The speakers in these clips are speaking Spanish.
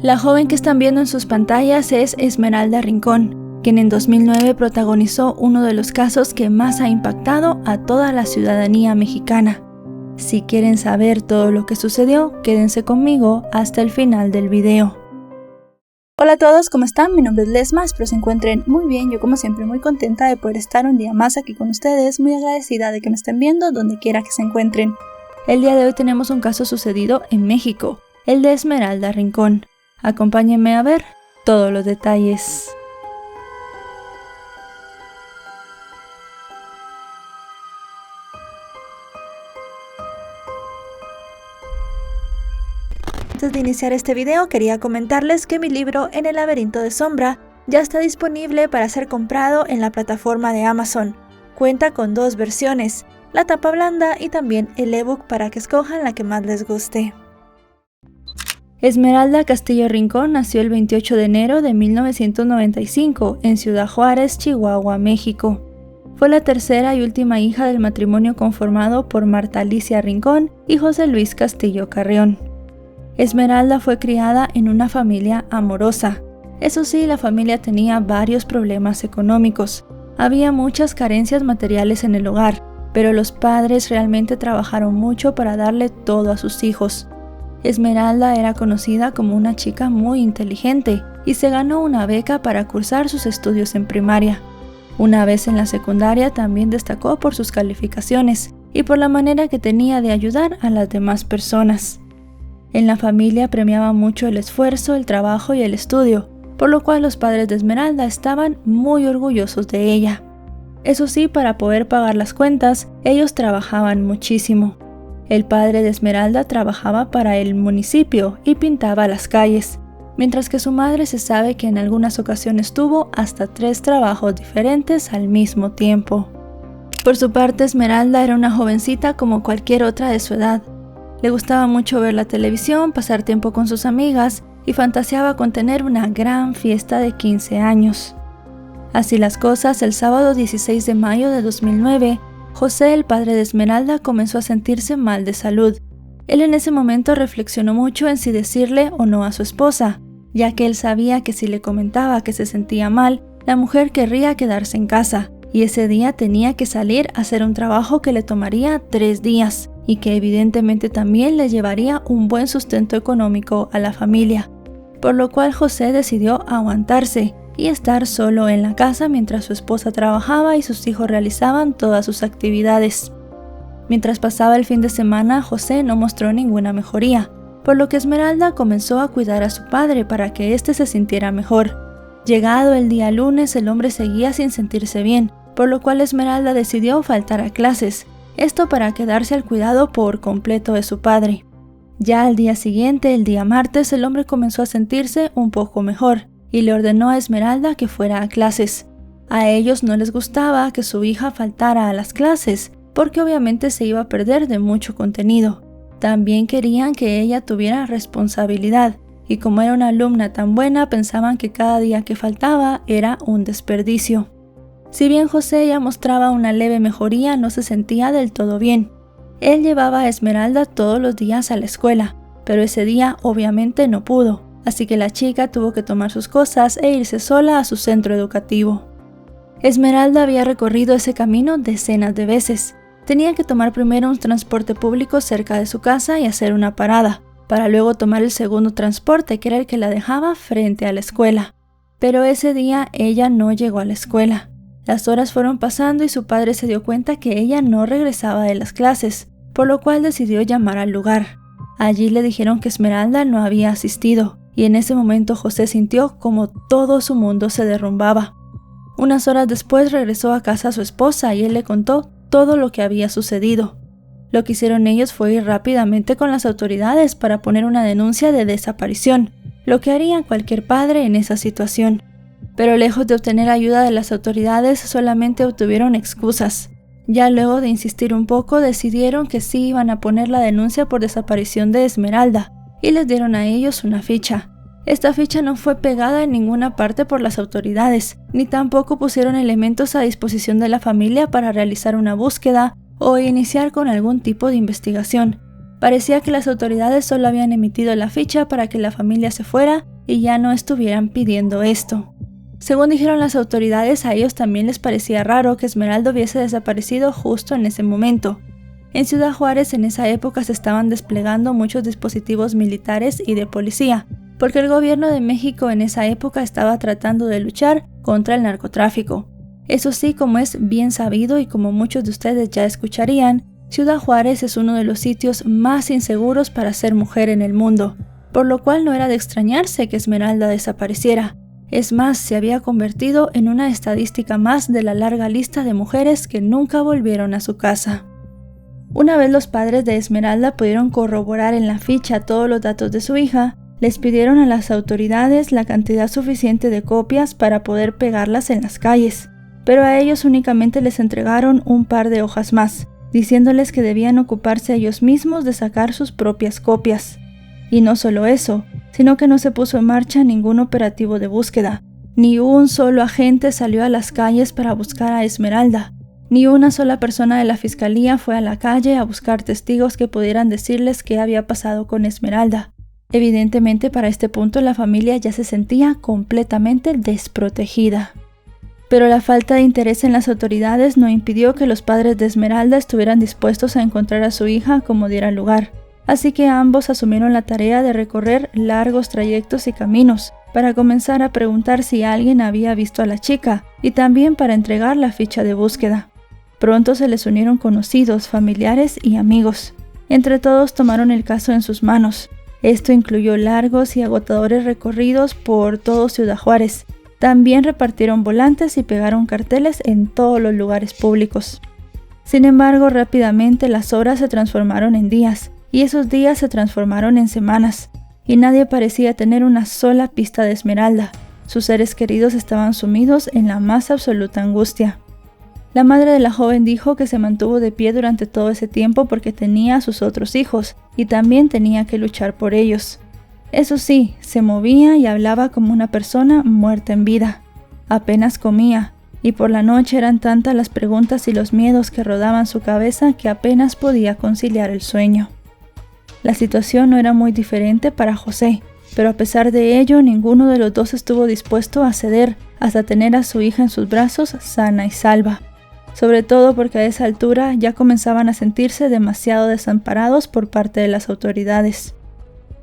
La joven que están viendo en sus pantallas es Esmeralda Rincón, quien en 2009 protagonizó uno de los casos que más ha impactado a toda la ciudadanía mexicana. Si quieren saber todo lo que sucedió, quédense conmigo hasta el final del video. Hola a todos, ¿cómo están? Mi nombre es Lesma, espero se encuentren muy bien. Yo como siempre muy contenta de poder estar un día más aquí con ustedes, muy agradecida de que me estén viendo donde quiera que se encuentren. El día de hoy tenemos un caso sucedido en México, el de Esmeralda Rincón. Acompáñenme a ver todos los detalles. Antes de iniciar este video quería comentarles que mi libro En el laberinto de sombra ya está disponible para ser comprado en la plataforma de Amazon. Cuenta con dos versiones, la tapa blanda y también el ebook para que escojan la que más les guste. Esmeralda Castillo Rincón nació el 28 de enero de 1995 en Ciudad Juárez, Chihuahua, México. Fue la tercera y última hija del matrimonio conformado por Marta Alicia Rincón y José Luis Castillo Carrión. Esmeralda fue criada en una familia amorosa. Eso sí, la familia tenía varios problemas económicos. Había muchas carencias materiales en el hogar, pero los padres realmente trabajaron mucho para darle todo a sus hijos. Esmeralda era conocida como una chica muy inteligente y se ganó una beca para cursar sus estudios en primaria. Una vez en la secundaria también destacó por sus calificaciones y por la manera que tenía de ayudar a las demás personas. En la familia premiaban mucho el esfuerzo, el trabajo y el estudio, por lo cual los padres de Esmeralda estaban muy orgullosos de ella. Eso sí, para poder pagar las cuentas, ellos trabajaban muchísimo. El padre de Esmeralda trabajaba para el municipio y pintaba las calles, mientras que su madre se sabe que en algunas ocasiones tuvo hasta 3 trabajos diferentes al mismo tiempo. Por su parte, Esmeralda era una jovencita como cualquier otra de su edad. Le gustaba mucho ver la televisión, pasar tiempo con sus amigas y fantaseaba con tener una gran fiesta de 15 años. Así las cosas, el sábado 16 de mayo de 2009, José, el padre de Esmeralda, comenzó a sentirse mal de salud. Él en ese momento reflexionó mucho en si decirle o no a su esposa, ya que él sabía que si le comentaba que se sentía mal, la mujer querría quedarse en casa, y ese día tenía que salir a hacer un trabajo que le tomaría 3 días. Y que evidentemente también le llevaría un buen sustento económico a la familia, por lo cual José decidió aguantarse y estar solo en la casa mientras su esposa trabajaba y sus hijos realizaban todas sus actividades. Mientras pasaba el fin de semana, José no mostró ninguna mejoría, por lo que Esmeralda comenzó a cuidar a su padre para que éste se sintiera mejor. Llegado el día lunes, el hombre seguía sin sentirse bien, por lo cual Esmeralda decidió faltar a clases. Esto para quedarse al cuidado por completo de su padre. Ya al día siguiente, el día martes, el hombre comenzó a sentirse un poco mejor y le ordenó a Esmeralda que fuera a clases. A ellos no les gustaba que su hija faltara a las clases, porque obviamente se iba a perder de mucho contenido. También querían que ella tuviera responsabilidad, y como era una alumna tan buena, pensaban que cada día que faltaba era un desperdicio. Si bien José ya mostraba una leve mejoría, no se sentía del todo bien. Él llevaba a Esmeralda todos los días a la escuela, pero ese día obviamente no pudo, así que la chica tuvo que tomar sus cosas e irse sola a su centro educativo. Esmeralda había recorrido ese camino decenas de veces. Tenía que tomar primero un transporte público cerca de su casa y hacer una parada, para luego tomar el segundo transporte, que era el que la dejaba frente a la escuela. Pero ese día ella no llegó a la escuela. Las horas fueron pasando y su padre se dio cuenta que ella no regresaba de las clases, por lo cual decidió llamar al lugar. Allí le dijeron que Esmeralda no había asistido, y en ese momento José sintió como todo su mundo se derrumbaba. Unas horas después regresó a casa a su esposa y él le contó todo lo que había sucedido. Lo que hicieron ellos fue ir rápidamente con las autoridades para poner una denuncia de desaparición, lo que haría cualquier padre en esa situación. Pero lejos de obtener ayuda de las autoridades, solamente obtuvieron excusas. Ya luego de insistir un poco, decidieron que sí iban a poner la denuncia por desaparición de Esmeralda, y les dieron a ellos una ficha. Esta ficha no fue pegada en ninguna parte por las autoridades, ni tampoco pusieron elementos a disposición de la familia para realizar una búsqueda o iniciar con algún tipo de investigación. Parecía que las autoridades solo habían emitido la ficha para que la familia se fuera y ya no estuvieran pidiendo esto. Según dijeron las autoridades, a ellos también les parecía raro que Esmeralda hubiese desaparecido justo en ese momento. En Ciudad Juárez en esa época se estaban desplegando muchos dispositivos militares y de policía, porque el gobierno de México en esa época estaba tratando de luchar contra el narcotráfico. Eso sí, como es bien sabido y como muchos de ustedes ya escucharían, Ciudad Juárez es uno de los sitios más inseguros para ser mujer en el mundo, por lo cual no era de extrañarse que Esmeralda desapareciera. Es más, se había convertido en una estadística más de la larga lista de mujeres que nunca volvieron a su casa. Una vez los padres de Esmeralda pudieron corroborar en la ficha todos los datos de su hija, les pidieron a las autoridades la cantidad suficiente de copias para poder pegarlas en las calles, pero a ellos únicamente les entregaron un par de hojas más, diciéndoles que debían ocuparse ellos mismos de sacar sus propias copias. Y no solo eso, sino que no se puso en marcha ningún operativo de búsqueda. Ni un solo agente salió a las calles para buscar a Esmeralda. Ni una sola persona de la fiscalía fue a la calle a buscar testigos que pudieran decirles qué había pasado con Esmeralda. Evidentemente, para este punto la familia ya se sentía completamente desprotegida. Pero la falta de interés en las autoridades no impidió que los padres de Esmeralda estuvieran dispuestos a encontrar a su hija como diera lugar. Así que ambos asumieron la tarea de recorrer largos trayectos y caminos para comenzar a preguntar si alguien había visto a la chica y también para entregar la ficha de búsqueda. Pronto se les unieron conocidos, familiares y amigos. Entre todos tomaron el caso en sus manos. Esto incluyó largos y agotadores recorridos por todo Ciudad Juárez. También repartieron volantes y pegaron carteles en todos los lugares públicos. Sin embargo, rápidamente las horas se transformaron en días, y esos días se transformaron en semanas, y nadie parecía tener una sola pista de Esmeralda. Sus seres queridos estaban sumidos en la más absoluta angustia. La madre de la joven dijo que se mantuvo de pie durante todo ese tiempo porque tenía a sus otros hijos, y también tenía que luchar por ellos. Eso sí, se movía y hablaba como una persona muerta en vida. Apenas comía, y por la noche eran tantas las preguntas y los miedos que rodaban su cabeza que apenas podía conciliar el sueño. La situación no era muy diferente para José, pero a pesar de ello ninguno de los dos estuvo dispuesto a ceder hasta tener a su hija en sus brazos sana y salva, sobre todo porque a esa altura ya comenzaban a sentirse demasiado desamparados por parte de las autoridades.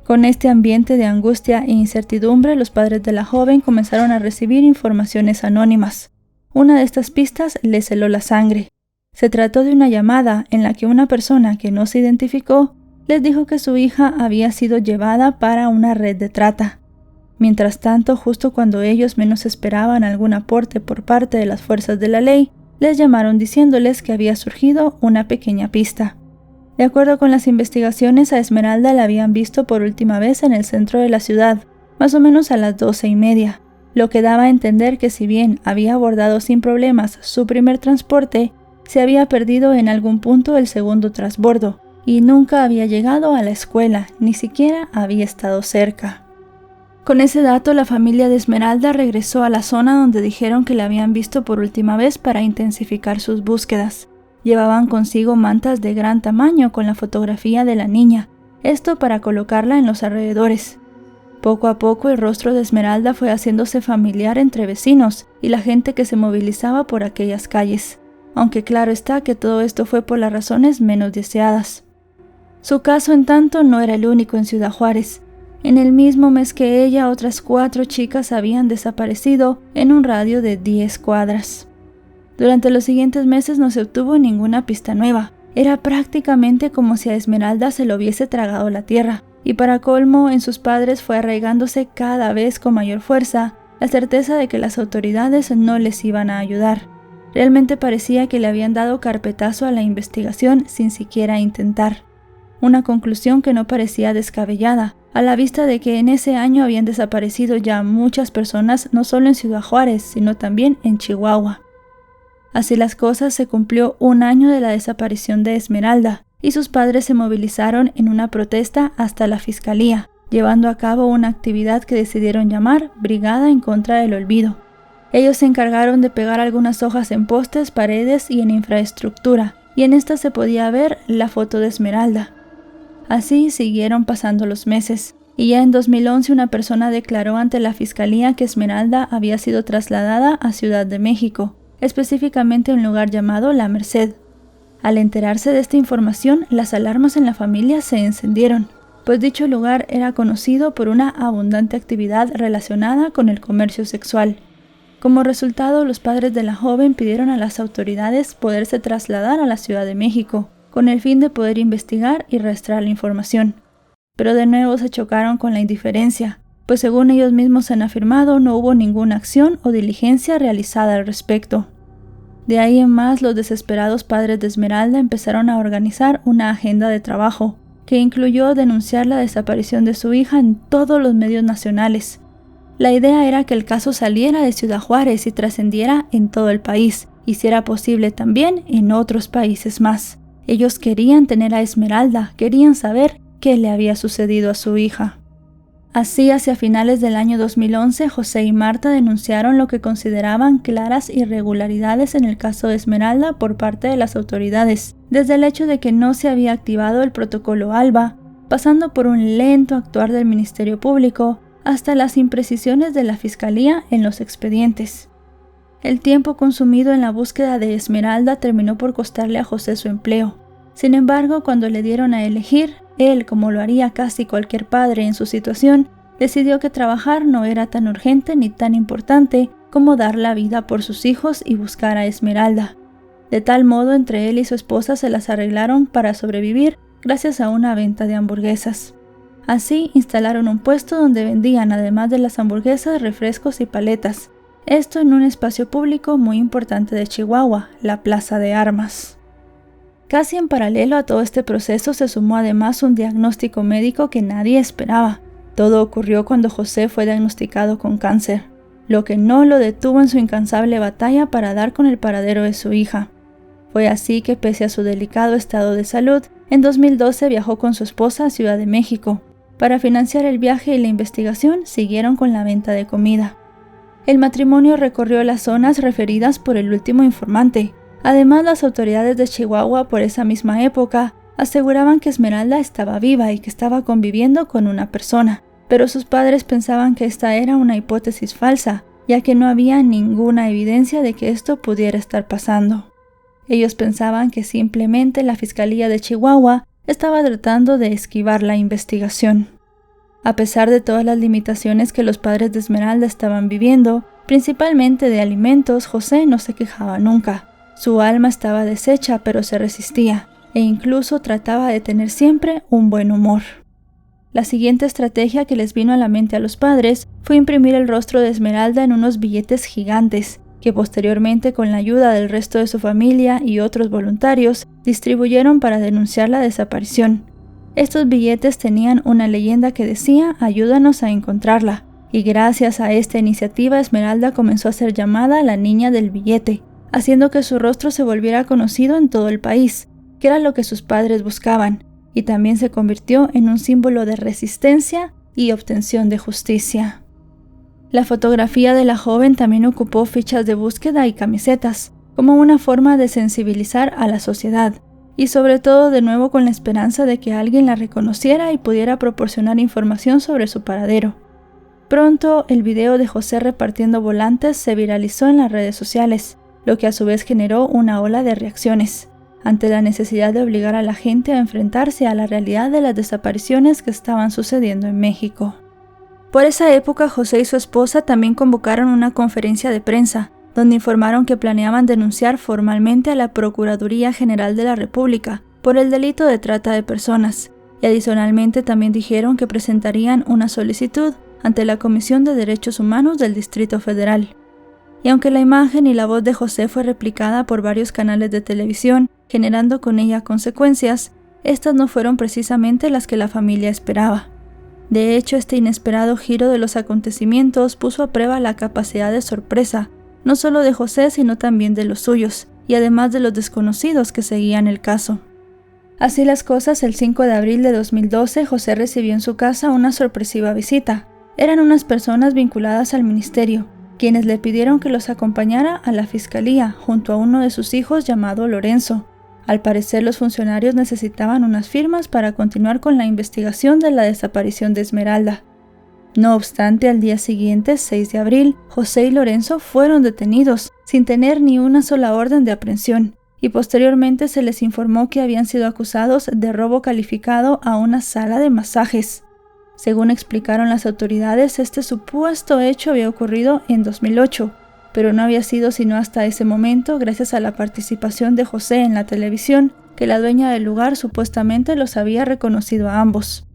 Con este ambiente de angustia e incertidumbre, los padres de la joven comenzaron a recibir informaciones anónimas. Una de estas pistas les heló la sangre. Se trató de una llamada en la que una persona que no se identificó les dijo que su hija había sido llevada para una red de trata. Mientras tanto, justo cuando ellos menos esperaban algún aporte por parte de las fuerzas de la ley, les llamaron diciéndoles que había surgido una pequeña pista. De acuerdo con las investigaciones, a Esmeralda la habían visto por última vez en el centro de la ciudad, más o menos a las 12:30, lo que daba a entender que si bien había abordado sin problemas su primer transporte, se había perdido en algún punto el segundo transbordo, y nunca había llegado a la escuela, ni siquiera había estado cerca. Con ese dato, la familia de Esmeralda regresó a la zona donde dijeron que la habían visto por última vez para intensificar sus búsquedas. Llevaban consigo mantas de gran tamaño con la fotografía de la niña, esto para colocarla en los alrededores. Poco a poco el rostro de Esmeralda fue haciéndose familiar entre vecinos y la gente que se movilizaba por aquellas calles, aunque claro está que todo esto fue por las razones menos deseadas. Su caso, en tanto, no era el único en Ciudad Juárez. En el mismo mes que ella, otras 4 chicas habían desaparecido en un radio de 10 cuadras. Durante los siguientes meses no se obtuvo ninguna pista nueva. Era prácticamente como si a Esmeralda se lo hubiese tragado la tierra, y para colmo en sus padres fue arraigándose cada vez con mayor fuerza la certeza de que las autoridades no les iban a ayudar. Realmente parecía que le habían dado carpetazo a la investigación sin siquiera intentar. Una conclusión que no parecía descabellada, a la vista de que en ese año habían desaparecido ya muchas personas no solo en Ciudad Juárez, sino también en Chihuahua. Así las cosas, se cumplió 1 año de la desaparición de Esmeralda, y sus padres se movilizaron en una protesta hasta la fiscalía, llevando a cabo una actividad que decidieron llamar Brigada en contra del olvido. Ellos se encargaron de pegar algunas hojas en postes, paredes y en infraestructura, y en esta se podía ver la foto de Esmeralda. Así siguieron pasando los meses, y ya en 2011 una persona declaró ante la fiscalía que Esmeralda había sido trasladada a Ciudad de México, específicamente a un lugar llamado La Merced. Al enterarse de esta información, las alarmas en la familia se encendieron, pues dicho lugar era conocido por una abundante actividad relacionada con el comercio sexual. Como resultado, los padres de la joven pidieron a las autoridades poderse trasladar a la Ciudad de México, con el fin de poder investigar y rastrear la información. Pero de nuevo se chocaron con la indiferencia, pues según ellos mismos han afirmado, no hubo ninguna acción o diligencia realizada al respecto. De ahí en más, los desesperados padres de Esmeralda empezaron a organizar una agenda de trabajo, que incluyó denunciar la desaparición de su hija en todos los medios nacionales. La idea era que el caso saliera de Ciudad Juárez y trascendiera en todo el país, y si era posible también en otros países más. Ellos querían tener a Esmeralda, querían saber qué le había sucedido a su hija. Así, hacia finales del año 2011, José y Marta denunciaron lo que consideraban claras irregularidades en el caso de Esmeralda por parte de las autoridades, desde el hecho de que no se había activado el protocolo ALBA, pasando por un lento actuar del Ministerio Público, hasta las imprecisiones de la Fiscalía en los expedientes. El tiempo consumido en la búsqueda de Esmeralda terminó por costarle a José su empleo. Sin embargo, cuando le dieron a elegir, él, como lo haría casi cualquier padre en su situación, decidió que trabajar no era tan urgente ni tan importante como dar la vida por sus hijos y buscar a Esmeralda. De tal modo, entre él y su esposa se las arreglaron para sobrevivir gracias a una venta de hamburguesas. Así, instalaron un puesto donde vendían, además de las hamburguesas, refrescos y paletas. Esto en un espacio público muy importante de Chihuahua, la Plaza de Armas. Casi en paralelo a todo este proceso se sumó además un diagnóstico médico que nadie esperaba. Todo ocurrió cuando José fue diagnosticado con cáncer, lo que no lo detuvo en su incansable batalla para dar con el paradero de su hija. Fue así que, pese a su delicado estado de salud, en 2012 viajó con su esposa a Ciudad de México. Para financiar el viaje y la investigación, siguieron con la venta de comida. El matrimonio recorrió las zonas referidas por el último informante. Además, las autoridades de Chihuahua por esa misma época aseguraban que Esmeralda estaba viva y que estaba conviviendo con una persona, pero sus padres pensaban que esta era una hipótesis falsa, ya que no había ninguna evidencia de que esto pudiera estar pasando. Ellos pensaban que simplemente la Fiscalía de Chihuahua estaba tratando de esquivar la investigación. A pesar de todas las limitaciones que los padres de Esmeralda estaban viviendo, principalmente de alimentos, José no se quejaba nunca. Su alma estaba deshecha, pero se resistía, e incluso trataba de tener siempre un buen humor. La siguiente estrategia que les vino a la mente a los padres fue imprimir el rostro de Esmeralda en unos billetes gigantes, que posteriormente, con la ayuda del resto de su familia y otros voluntarios, distribuyeron para denunciar la desaparición. Estos billetes tenían una leyenda que decía: "Ayúdanos a encontrarla", y gracias a esta iniciativa Esmeralda comenzó a ser llamada la niña del billete, haciendo que su rostro se volviera conocido en todo el país, que era lo que sus padres buscaban, y también se convirtió en un símbolo de resistencia y obtención de justicia. La fotografía de la joven también ocupó fichas de búsqueda y camisetas, como una forma de sensibilizar a la sociedad, y sobre todo de nuevo con la esperanza de que alguien la reconociera y pudiera proporcionar información sobre su paradero. Pronto, el video de José repartiendo volantes se viralizó en las redes sociales, lo que a su vez generó una ola de reacciones, ante la necesidad de obligar a la gente a enfrentarse a la realidad de las desapariciones que estaban sucediendo en México. Por esa época, José y su esposa también convocaron una conferencia de prensa, donde informaron que planeaban denunciar formalmente a la Procuraduría General de la República por el delito de trata de personas, y adicionalmente también dijeron que presentarían una solicitud ante la Comisión de Derechos Humanos del Distrito Federal. Y aunque la imagen y la voz de José fue replicada por varios canales de televisión, generando con ella consecuencias, estas no fueron precisamente las que la familia esperaba. De hecho, este inesperado giro de los acontecimientos puso a prueba la capacidad de sorpresa, no solo de José, sino también de los suyos, y además de los desconocidos que seguían el caso. Así las cosas, el 5 de abril de 2012, José recibió en su casa una sorpresiva visita. Eran unas personas vinculadas al ministerio, quienes le pidieron que los acompañara a la fiscalía junto a uno de sus hijos llamado Lorenzo, Al parecer, los funcionarios necesitaban unas firmas para continuar con la investigación de la desaparición de Esmeralda. No obstante, al día siguiente, 6 de abril, José y Lorenzo fueron detenidos, sin tener ni una sola orden de aprehensión, y posteriormente se les informó que habían sido acusados de robo calificado a una sala de masajes. Según explicaron las autoridades, este supuesto hecho había ocurrido en 2008, pero no había sido sino hasta ese momento, gracias a la participación de José en la televisión, que la dueña del lugar supuestamente los había reconocido a ambos.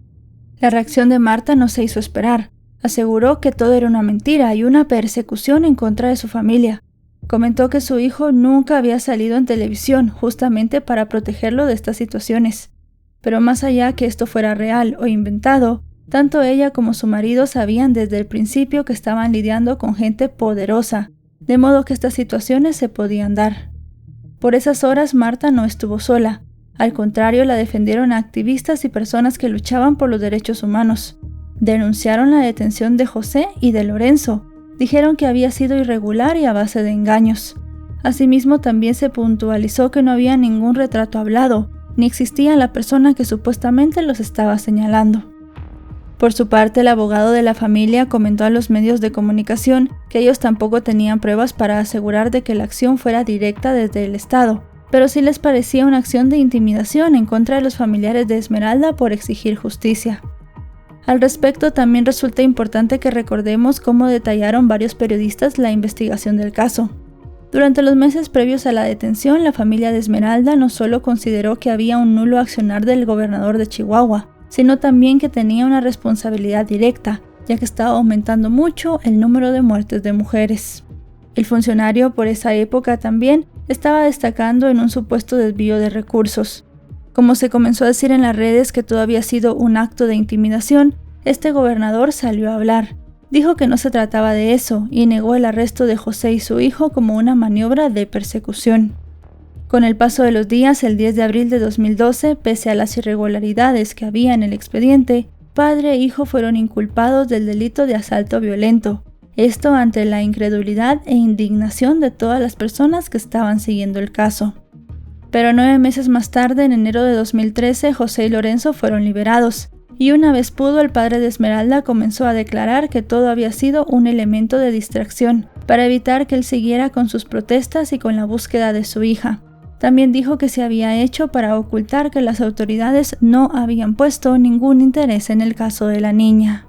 La reacción de Marta no se hizo esperar. Aseguró que todo era una mentira y una persecución en contra de su familia. Comentó que su hijo nunca había salido en televisión justamente para protegerlo de estas situaciones. Pero más allá que esto fuera real o inventado, tanto ella como su marido sabían desde el principio que estaban lidiando con gente poderosa, de modo que estas situaciones se podían dar. Por esas horas Marta no estuvo sola. Al contrario, la defendieron activistas y personas que luchaban por los derechos humanos. Denunciaron la detención de José y de Lorenzo. Dijeron que había sido irregular y a base de engaños. Asimismo, también se puntualizó que no había ningún retrato hablado, ni existía la persona que supuestamente los estaba señalando. Por su parte, el abogado de la familia comentó a los medios de comunicación que ellos tampoco tenían pruebas para asegurar de que la acción fuera directa desde el Estado, pero sí les parecía una acción de intimidación en contra de los familiares de Esmeralda por exigir justicia. Al respecto, también resulta importante que recordemos cómo detallaron varios periodistas la investigación del caso. Durante los meses previos a la detención, la familia de Esmeralda no solo consideró que había un nulo accionar del gobernador de Chihuahua, sino también que tenía una responsabilidad directa, ya que estaba aumentando mucho el número de muertes de mujeres. El funcionario por esa época también estaba destacando en un supuesto desvío de recursos. Como se comenzó a decir en las redes que todo había sido un acto de intimidación, este gobernador salió a hablar. Dijo que no se trataba de eso y negó el arresto de José y su hijo como una maniobra de persecución. Con el paso de los días, el 10 de abril de 2012, pese a las irregularidades que había en el expediente, padre e hijo fueron inculpados del delito de asalto violento. Esto ante la incredulidad e indignación de todas las personas que estaban siguiendo el caso. Pero 9 meses más tarde, en enero de 2013, José y Lorenzo fueron liberados, y una vez pudo, el padre de Esmeralda comenzó a declarar que todo había sido un elemento de distracción, para evitar que él siguiera con sus protestas y con la búsqueda de su hija. También dijo que se había hecho para ocultar que las autoridades no habían puesto ningún interés en el caso de la niña.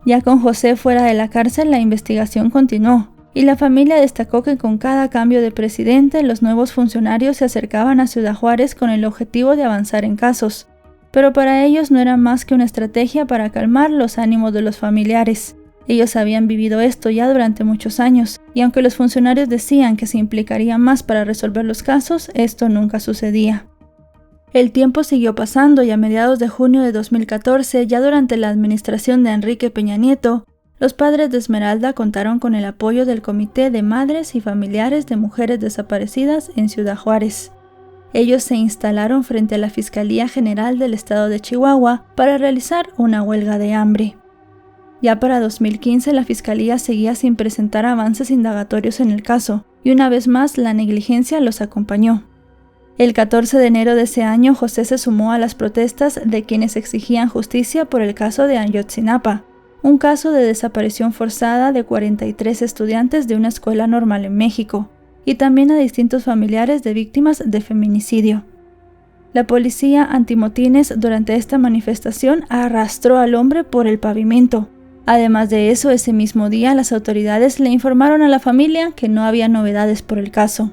Ya con José fuera de la cárcel, la investigación continuó, y la familia destacó que con cada cambio de presidente, los nuevos funcionarios se acercaban a Ciudad Juárez con el objetivo de avanzar en casos, pero para ellos no era más que una estrategia para calmar los ánimos de los familiares. Ellos habían vivido esto ya durante muchos años, y aunque los funcionarios decían que se implicarían más para resolver los casos, esto nunca sucedía. El tiempo siguió pasando y a mediados de junio de 2014, ya durante la administración de Enrique Peña Nieto, los padres de Esmeralda contaron con el apoyo del Comité de Madres y Familiares de Mujeres Desaparecidas en Ciudad Juárez. Ellos se instalaron frente a la Fiscalía General del Estado de Chihuahua para realizar una huelga de hambre. Ya para 2015, la Fiscalía seguía sin presentar avances indagatorios en el caso, y una vez más la negligencia los acompañó. El 14 de enero de ese año, José se sumó a las protestas de quienes exigían justicia por el caso de Ayotzinapa, un caso de desaparición forzada de 43 estudiantes de una escuela normal en México, y también a distintos familiares de víctimas de feminicidio. La policía antimotines durante esta manifestación arrastró al hombre por el pavimento. Además de eso, ese mismo día las autoridades le informaron a la familia que no había novedades por el caso.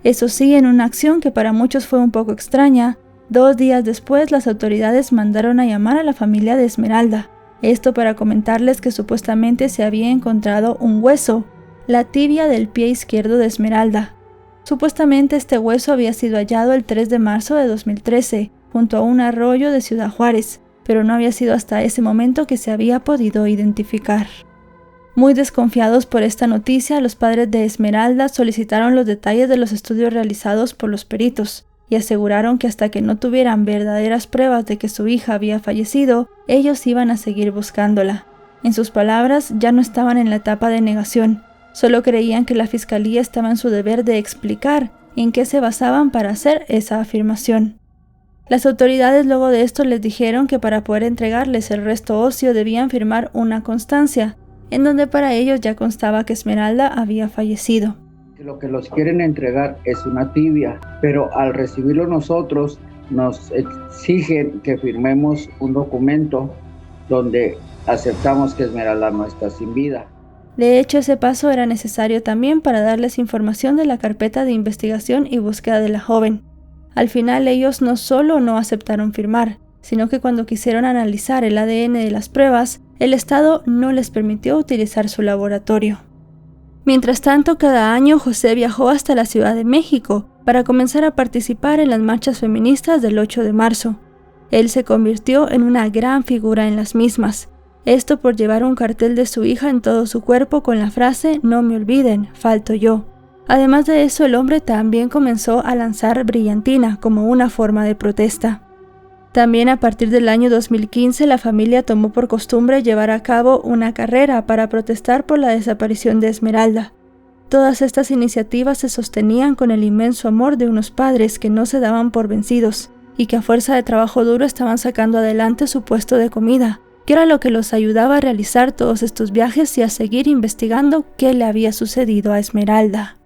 Eso sí, en una acción que para muchos fue un poco extraña, 2 días después las autoridades mandaron a llamar a la familia de Esmeralda. Esto para comentarles que supuestamente se había encontrado un hueso, la tibia del pie izquierdo de Esmeralda. Supuestamente este hueso había sido hallado el 3 de marzo de 2013, junto a un arroyo de Ciudad Juárez, pero no había sido hasta ese momento que se había podido identificar. Muy desconfiados por esta noticia, los padres de Esmeralda solicitaron los detalles de los estudios realizados por los peritos y aseguraron que hasta que no tuvieran verdaderas pruebas de que su hija había fallecido, ellos iban a seguir buscándola. En sus palabras, ya no estaban en la etapa de negación, solo creían que la fiscalía estaba en su deber de explicar en qué se basaban para hacer esa afirmación. Las autoridades luego de esto les dijeron que para poder entregarles el resto óseo debían firmar una constancia, en donde para ellos ya constaba que Esmeralda había fallecido. Lo que los quieren entregar es una tibia, pero al recibirlo nosotros nos exigen que firmemos un documento donde aceptamos que Esmeralda no está sin vida. De hecho, ese paso era necesario también para darles información de la carpeta de investigación y búsqueda de la joven. Al final ellos no solo no aceptaron firmar, sino que cuando quisieron analizar el ADN de las pruebas, el Estado no les permitió utilizar su laboratorio. Mientras tanto, cada año José viajó hasta la Ciudad de México para comenzar a participar en las marchas feministas del 8 de marzo. Él se convirtió en una gran figura en las mismas, esto por llevar un cartel de su hija en todo su cuerpo con la frase «No me olviden, falto yo». Además de eso, el hombre también comenzó a lanzar brillantina como una forma de protesta. También a partir del año 2015, la familia tomó por costumbre llevar a cabo una carrera para protestar por la desaparición de Esmeralda. Todas estas iniciativas se sostenían con el inmenso amor de unos padres que no se daban por vencidos y que a fuerza de trabajo duro estaban sacando adelante su puesto de comida, que era lo que los ayudaba a realizar todos estos viajes y a seguir investigando qué le había sucedido a Esmeralda.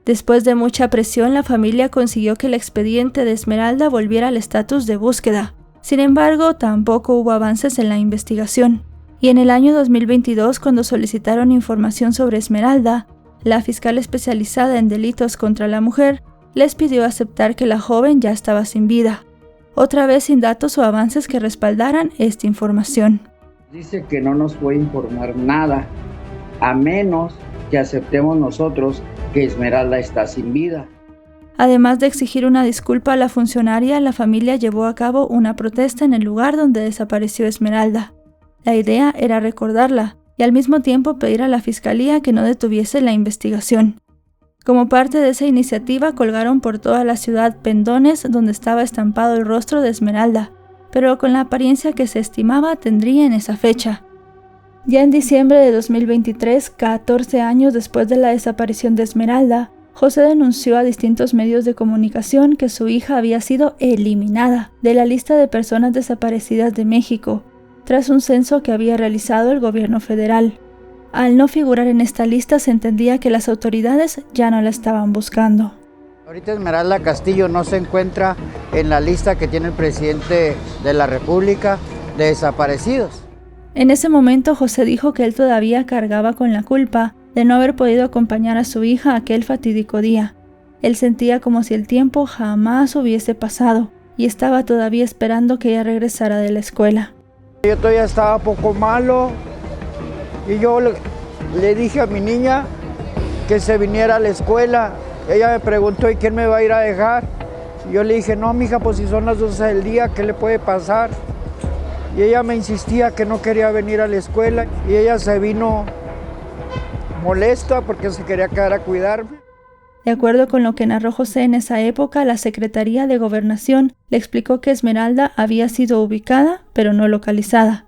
Después de mucha presión, la familia consiguió que el expediente de Esmeralda volviera al estatus de búsqueda. Sin embargo, tampoco hubo avances en la investigación. Y en el año 2022, cuando solicitaron información sobre Esmeralda, la fiscal especializada en delitos contra la mujer les pidió aceptar que la joven ya estaba sin vida, otra vez sin datos o avances que respaldaran esta información. Dice que no nos puede informar nada, a menos que aceptemos nosotros que Esmeralda está sin vida. Además de exigir una disculpa a la funcionaria, la familia llevó a cabo una protesta en el lugar donde desapareció Esmeralda. La idea era recordarla y al mismo tiempo pedir a la fiscalía que no detuviese la investigación. Como parte de esa iniciativa, colgaron por toda la ciudad pendones donde estaba estampado el rostro de Esmeralda, pero con la apariencia que se estimaba tendría en esa fecha. Ya en diciembre de 2023, 14 años después de la desaparición de Esmeralda, José denunció a distintos medios de comunicación que su hija había sido eliminada de la lista de personas desaparecidas de México, tras un censo que había realizado el gobierno federal. Al no figurar en esta lista, se entendía que las autoridades ya no la estaban buscando. Ahorita Esmeralda Castillo no se encuentra en la lista que tiene el presidente de la República de desaparecidos. En ese momento, José dijo que él todavía cargaba con la culpa de no haber podido acompañar a su hija aquel fatídico día. Él sentía como si el tiempo jamás hubiese pasado y estaba todavía esperando que ella regresara de la escuela. Yo todavía estaba poco malo y yo le dije a mi niña que se viniera a la escuela. Ella me preguntó, ¿y quién me va a ir a dejar? Y yo le dije, no, mija, pues si son las 12 del día, ¿qué le puede pasar? Y ella me insistía que no quería venir a la escuela y ella se vino molesta porque se quería quedar a cuidarme. De acuerdo con lo que narró José en esa época, la Secretaría de Gobernación le explicó que Esmeralda había sido ubicada, pero no localizada.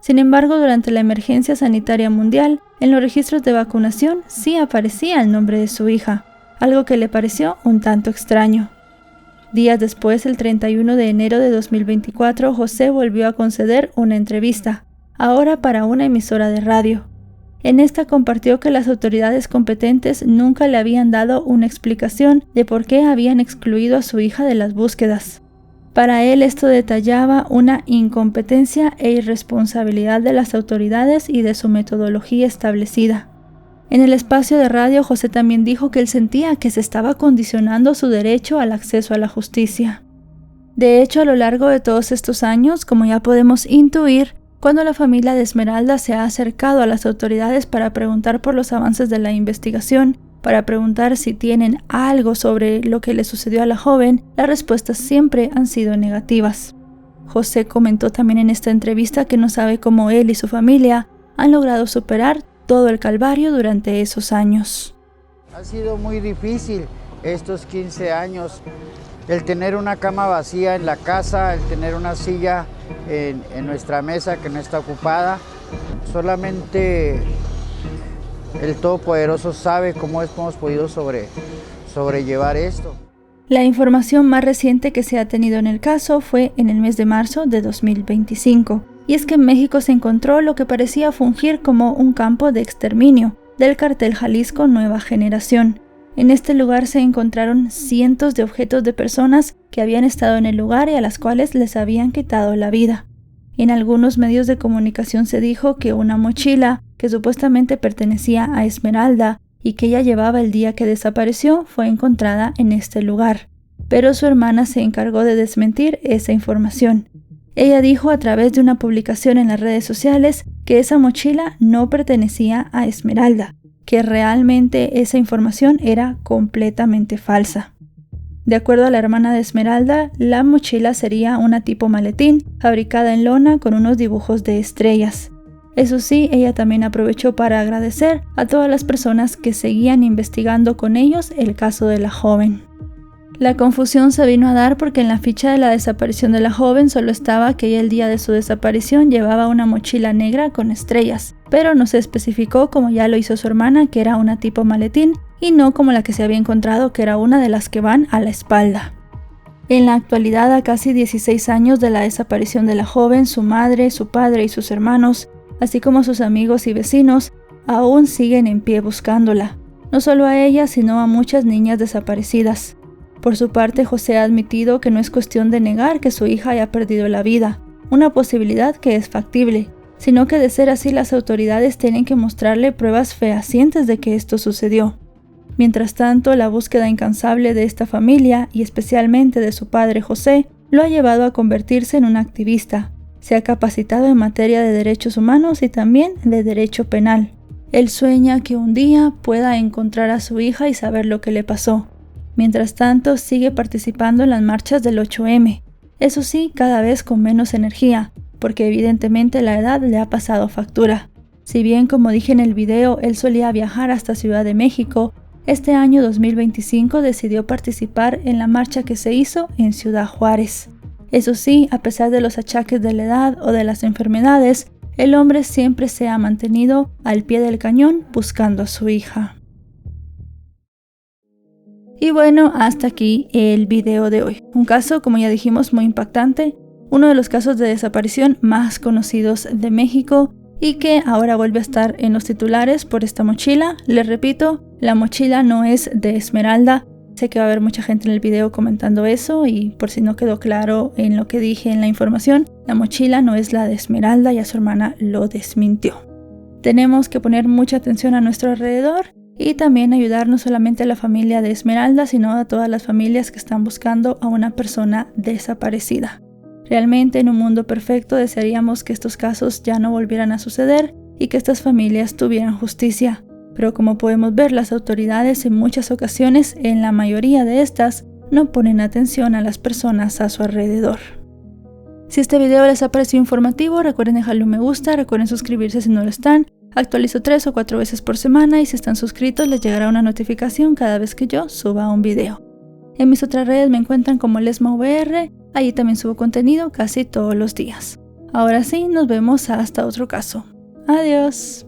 Sin embargo, durante la emergencia sanitaria mundial, en los registros de vacunación sí aparecía el nombre de su hija, algo que le pareció un tanto extraño. Días después, el 31 de enero de 2024, José volvió a conceder una entrevista, ahora para una emisora de radio. En esta compartió que las autoridades competentes nunca le habían dado una explicación de por qué habían excluido a su hija de las búsquedas. Para él esto detallaba una incompetencia e irresponsabilidad de las autoridades y de su metodología establecida. En el espacio de radio, José también dijo que él sentía que se estaba condicionando su derecho al acceso a la justicia. De hecho, a lo largo de todos estos años, como ya podemos intuir, cuando la familia de Esmeralda se ha acercado a las autoridades para preguntar por los avances de la investigación, para preguntar si tienen algo sobre lo que le sucedió a la joven, las respuestas siempre han sido negativas. José comentó también en esta entrevista que no sabe cómo él y su familia han logrado superar todo el calvario durante esos años. Ha sido muy difícil estos 15 años, el tener una cama vacía en la casa, el tener una silla en nuestra mesa que no está ocupada. Solamente el Todopoderoso sabe cómo hemos podido sobrellevar esto. La información más reciente que se ha tenido en el caso fue en el mes de marzo de 2025, y es que en México se encontró lo que parecía fungir como un campo de exterminio del cartel Jalisco Nueva Generación. En este lugar se encontraron cientos de objetos de personas que habían estado en el lugar y a las cuales les habían quitado la vida. En algunos medios de comunicación se dijo que una mochila que supuestamente pertenecía a Esmeralda y que ella llevaba el día que desapareció fue encontrada en este lugar, pero su hermana se encargó de desmentir esa información. Ella dijo a través de una publicación en las redes sociales que esa mochila no pertenecía a Esmeralda, que realmente esa información era completamente falsa. De acuerdo a la hermana de Esmeralda, la mochila sería una tipo maletín fabricada en lona con unos dibujos de estrellas. Eso sí, ella también aprovechó para agradecer a todas las personas que seguían investigando con ellos el caso de la joven. La confusión se vino a dar porque en la ficha de la desaparición de la joven solo estaba que ella el día de su desaparición llevaba una mochila negra con estrellas, pero no se especificó, como ya lo hizo su hermana, que era una tipo maletín y no como la que se había encontrado, que era una de las que van a la espalda. En la actualidad, a casi 16 años de la desaparición de la joven, su madre, su padre y sus hermanos, así como sus amigos y vecinos, aún siguen en pie buscándola, no solo a ella, sino a muchas niñas desaparecidas. Por su parte, José ha admitido que no es cuestión de negar que su hija haya perdido la vida, una posibilidad que es factible, sino que de ser así las autoridades tienen que mostrarle pruebas fehacientes de que esto sucedió. Mientras tanto, la búsqueda incansable de esta familia, y especialmente de su padre José, lo ha llevado a convertirse en un activista. Se ha capacitado en materia de derechos humanos y también de derecho penal. Él sueña que un día pueda encontrar a su hija y saber lo que le pasó. Mientras tanto, sigue participando en las marchas del 8M. Eso sí, cada vez con menos energía, porque evidentemente la edad le ha pasado factura. Si bien, como dije en el video, él solía viajar hasta Ciudad de México, este año 2025 decidió participar en la marcha que se hizo en Ciudad Juárez. Eso sí, a pesar de los achaques de la edad o de las enfermedades, el hombre siempre se ha mantenido al pie del cañón buscando a su hija. Y bueno, hasta aquí el video de hoy. Un caso, como ya dijimos, muy impactante, uno de los casos de desaparición más conocidos de México y que ahora vuelve a estar en los titulares por esta mochila. Les repito, la mochila no es de Esmeralda. Sé que va a haber mucha gente en el video comentando eso y por si no quedó claro en lo que dije en la información, la mochila no es la de Esmeralda, ya su hermana lo desmintió. Tenemos que poner mucha atención a nuestro alrededor y también ayudar no solamente a la familia de Esmeralda, sino a todas las familias que están buscando a una persona desaparecida. Realmente en un mundo perfecto desearíamos que estos casos ya no volvieran a suceder y que estas familias tuvieran justicia. Pero como podemos ver, las autoridades en muchas ocasiones, en la mayoría de estas, no ponen atención a las personas a su alrededor. Si este video les ha parecido informativo, recuerden dejarle un me gusta, recuerden suscribirse si no lo están. Actualizo 3 o 4 veces por semana y si están suscritos les llegará una notificación cada vez que yo suba un video. En mis otras redes me encuentran como LesmaVR, allí también subo contenido casi todos los días. Ahora sí, nos vemos hasta otro caso. Adiós.